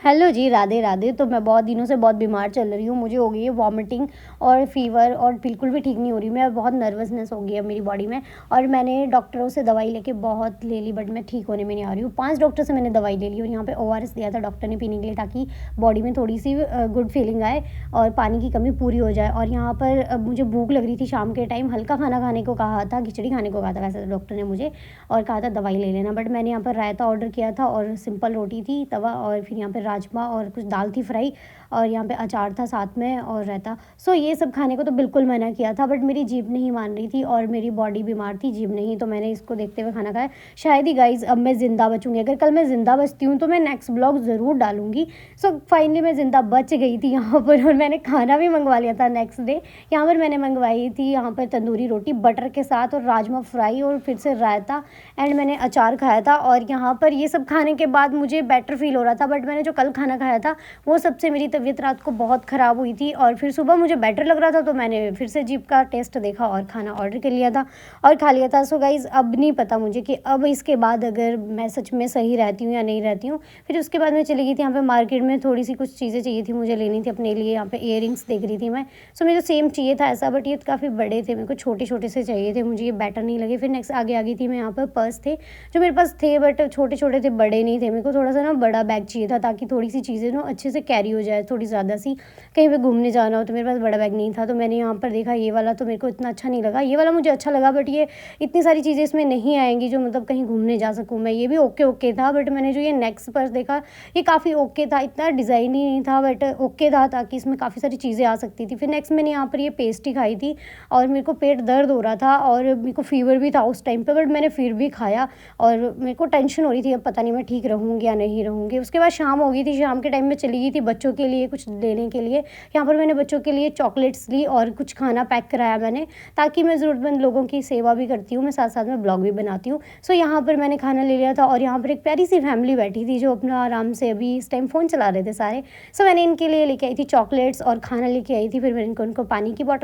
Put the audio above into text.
Hello जी, राधे राधे। तो मैं बहुत दिनों से बहुत बीमार चल रही हूँ। मुझे हो गई है वॉमिटिंग और फ़ीवर और बिल्कुल भी ठीक नहीं हो रही। मैं बहुत नर्वसनेस हो गई है मेरी बॉडी में और मैंने डॉक्टरों से दवाई लेके बहुत ले ली, बट मैं ठीक होने में नहीं आ रही हूँ। 5 डॉक्टर से मैंने दवाई ले ली और यहाँ पे ओआरएस दिया था डॉक्टर ने पीने के लिए, ताकि बॉडी में थोड़ी-सी गुड फीलिंग आए और पानी की कमी पूरी हो जाए। और यहाँ पर मुझे भूख लग रही थी शाम के टाइम, हल्का खाना खाने को कहा था, खिचड़ी खाने को कहा था वैसे तो डॉक्टर ने मुझे, और कहा था दवाई ले लेना। बट मैंने यहाँ पर रायता ऑर्डर किया था और सिंपल रोटी थी, तवा, और फिर यहाँ पे राजमा और कुछ दाल थी फ्राई, और यहाँ पे अचार था साथ में और रायता। सो ये सब खाने को तो बिल्कुल मना किया था, बट मेरी जीभ नहीं मान रही थी और मेरी बॉडी बीमार थी, जीभ नहीं। तो मैंने इसको देखते हुए खाना खाया। शायद ही गाइज़ अब मैं ज़िंदा बचूँगी। अगर कल मैं ज़िंदा बचती हूँ तो मैं नेक्स्ट ब्लॉग ज़रूर डालूँगी। सो फाइनली मैं ज़िंदा बच गई थी यहाँ पर, और मैंने खाना भी मंगवा लिया था नेक्स्ट डे। यहाँ पर मैंने मंगवाई थी यहाँ पर तंदूरी रोटी बटर के साथ और राजमा फ्राई और फिर से रायता, एंड मैंने अचार खाया था। और यहाँ पर ये सब खाने के बाद मुझे बेटर फ़ील हो रहा था, बट मैंने जो कल खाना खाया था वो सबसे मेरी तबीयत रात को बहुत ख़राब हुई थी। और फिर सुबह मुझे बेटर लग रहा था, तो मैंने फिर से जीभ का टेस्ट देखा और खाना ऑर्डर कर लिया था और खा लिया था। सो गाइज़ अब नहीं पता मुझे कि अब इसके बाद अगर मैं सच में सही रहती हूँ या नहीं रहती हूँ। फिर उसके बाद मैं चली गई थी यहाँ पे मार्केट में, थोड़ी सी कुछ चीज़ें चाहिए थी मुझे, लेनी थी अपने लिए। यहाँ पे इयररिंग्स देख रही थी मैं। सो मुझे सेम चाहिए था ऐसा, बट ये काफ़ी बड़े थे, मेरे को छोटे छोटे से चाहिए थे, मुझे ये बेटर नहीं लगे। फिर नेक्स्ट आगे आ गई थी मैं, यहाँ पर पर्स थे जो मेरे पास थे, बट छोटे छोटे थे, बड़े नहीं थे। मेरे को थोड़ा सा ना बड़ा बैग चाहिए था, ताकि थोड़ी सी चीज़ें ना अच्छे से कैरी हो जाए, थोड़ी ज़्यादा सी कहीं पे घूमने जाना हो। तो मेरे पास बड़ा बैग नहीं था, तो मैंने यहाँ पर देखा ये वाला, तो मेरे को इतना अच्छा नहीं लगा। ये वाला मुझे अच्छा लगा, बट ये इतनी सारी चीज़ें इसमें नहीं आएंगी जो मतलब कहीं घूमने जा सकूँ मैं। ये भी ओके ओके था, बट मैंने जो ये नेक्स्ट पर्स देखा ये काफ़ी ओके था, इतना डिज़ाइन ही नहीं था, बट ओके था, ताकि इसमें काफ़ी सारी चीज़ें आ सकती थी। फिर नेक्स्ट मैंने यहाँ पर ये पेस्ट्री खाई थी और मेरे को पेट दर्द हो रहा था और मेरे को फ़ीवर भी था उस टाइम पे, बट मैंने फिर भी खाया। और मेरे को टेंशन हो रही थी, अब पता नहीं मैं ठीक रहूँगी या नहीं रहूँगी। उसके बाद शाम हो गई थी, शाम के टाइम में चली गई थी बच्चों के लिए कुछ लेने के लिए। यहाँ पर मैंने बच्चों के लिए चॉकलेट्स ली और कुछ खाना पैक कराया मैंने, ताकि मैं ज़रूरतमंद लोगों की सेवा भी करती हूँ, मैं साथ साथ में ब्लॉग भी बनाती हूँ। सो यहाँ पर मैंने खाना ले लिया था और यहाँ पर एक प्यारी सी फैमिली बैठी थी जो अपना आराम से अभी इस टाइम फ़ोन चला रहे थे सारे। सो मैंने इनके लिए लेके आई थी चॉकलेट्स और खाना लेके आई थी। फिर मैंने उनको पानी की बॉटल